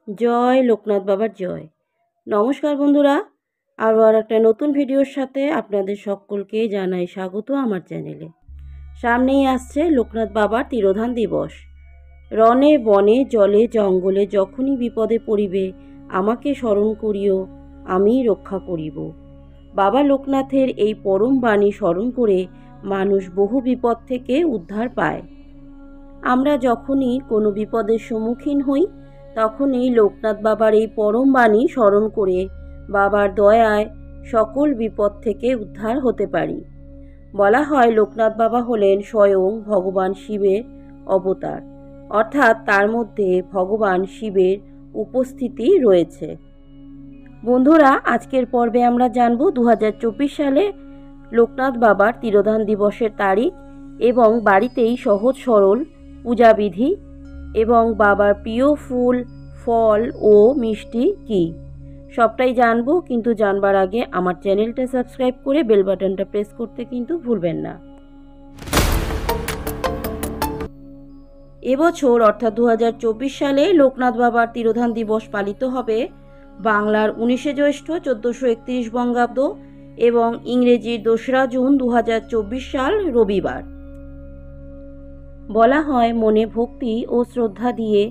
জয় লোকনাথ বাবার জয়। নমস্কার বন্ধুরা, আরও একটা নতুন ভিডিওর সাথে আপনাদের সকলকে জানাই স্বাগত আমার চ্যানেলে। সামনেই আসছে লোকনাথ বাবার তিরোধান দিবস। রণে বনে জলে জঙ্গলে যখনই বিপদে পড়িবে আমাকে স্মরণ করিও, আমি রক্ষা করিব। বাবা লোকনাথের এই পরম বাণী স্মরণ করে মানুষ বহু বিপদ থেকে উদ্ধার পায়। আমরা যখনই কোনো বিপদের সম্মুখীন হই তখনই লোকনাথ বাবার এই পরম বাণী স্মরণ করে বাবার দয়ায় সকল বিপদ থেকে উদ্ধার হতে পারি। বলা হয় লোকনাথ বাবা হলেন স্বয়ং ভগবান শিবের অবতার, অর্থাৎ তার মধ্যে ভগবান শিবের উপস্থিতি রয়েছে। বন্ধুরা, আজকের পর্বে আমরা জানব 2024 সালে লোকনাথ বাবার তিরোধান দিবসের তারিখ এবং বাড়িতেই সহজ সরল পূজাবিধি এবং বাবার প্রিয় ফুল, ফল ও মিষ্টি কী সবটাই জানবো। কিন্তু জানবার আগে আমার চ্যানেলটা সাবস্ক্রাইব করে বেল বাটনটা প্রেস করতে কিন্তু ভুলবেন না। এবছর অর্থাৎ 2024 সালে লোকনাথ বাবার তিরোধান দিবস পালিত হবে বাংলার 19শে জ্যৈষ্ঠ 1431 বঙ্গাব্দ এবং ইংরেজির 2রা জুন 2024 সাল রবিবার। বলা হয় মনে ভক্তি ও শ্রদ্ধা দিয়ে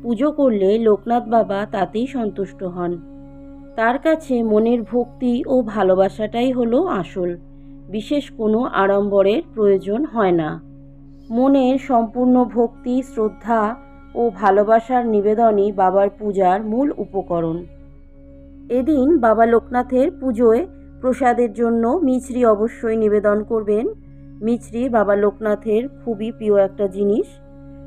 পুজো করলে লোকনাথ বাবা তাতেই সন্তুষ্ট হন। তার কাছে মনের ভক্তি ও ভালোবাসাটাই হলো আসল, বিশেষ কোনো আড়ম্বরের প্রয়োজন হয় না। মনের সম্পূর্ণ ভক্তি, শ্রদ্ধা ও ভালোবাসার নিবেদনই বাবার পূজার মূল উপকরণ। এদিন বাবা লোকনাথের পুজোয় প্রসাদের জন্য মিছরি অবশ্যই নিবেদন করবেন। মিছরি বাবা লোকনাথের খুবই প্রিয় একটা জিনিস।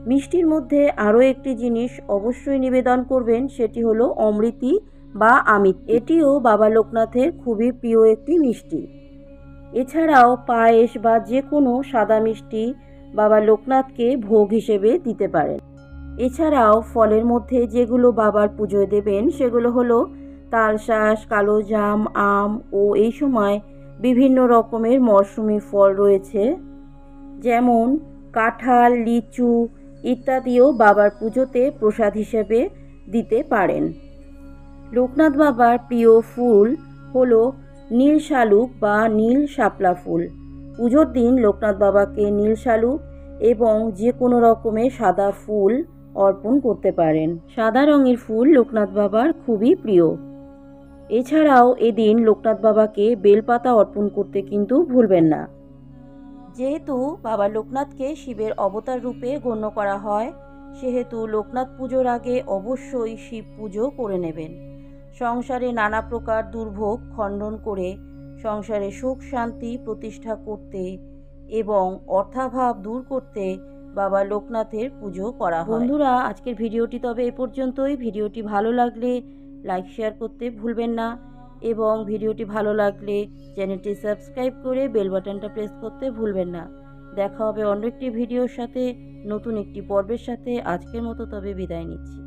মিষ্টির মধ্যে আরও একটি জিনিস অবশ্যই নিবেদন করবেন, সেটি হলো অমৃতি বা আমিত্তি। এটিও বাবা লোকনাথের খুবই প্রিয় একটি মিষ্টি। এছাড়াও পায়েস বা যে কোনো সাদা মিষ্টি বাবা লোকনাথকে ভোগ হিসেবে দিতে পারেন। এছাড়াও ফলের মধ্যে যেগুলো বাবার পুজোয় দেবেন সেগুলো হলো তালশাঁস, কালো জাম, আম ও এই সময় বিভিন্ন রকমের মরশুমি ফল রয়েছে, যেমন কাঁঠাল, লিচু ইত্যাদিও বাবার পুজোতে প্রসাদ হিসেবে দিতে পারেন। লোকনাথ বাবার প্রিয় ফুল হলো নীল শালুক বা নীল শাপলা ফুল। পুজোর দিন লোকনাথ বাবাকে নীল শালুক এবং যে কোনো রকমের সাদা ফুল অর্পণ করতে পারেন। সাদা রঙের ফুল লোকনাথ বাবার খুবই প্রিয়। এছাড়াও এদিন লোকনাথ বাবাকে বেলপাতা অর্পণ করতে কিন্তু ভুলবেন না। যেহেতু বাবা লোকনাথকে শিবের অবতার রূপে গণ্য করা হয়, সেহেতু লোকনাথ পুজোর আগে অবশ্যই শিব পুজো করে নেবেন। সংসারে নানা প্রকার দুর্ভোগ খণ্ডন করে সংসারে সুখ শান্তি প্রতিষ্ঠা করতে এবং অর্থাভাব দূর করতে বাবা লোকনাথের পুজো করা হয়। বন্ধুরা, আজকের ভিডিওটি তবে এ পর্যন্তই। ভিডিওটি ভালো লাগলে লাইক শেয়ার করতে ভুলবেন না এবং ভিডিওটি ভালো লাগলে চ্যানেলটি সাবস্ক্রাইব করে বেল বাটনটা প্রেস করতে ভুলবেন না। দেখা হবে অন্য একটি ভিডিওর সাথে, নতুন একটি পর্বের সাথে। আজকের মতো তবে বিদায় নিচ্ছি।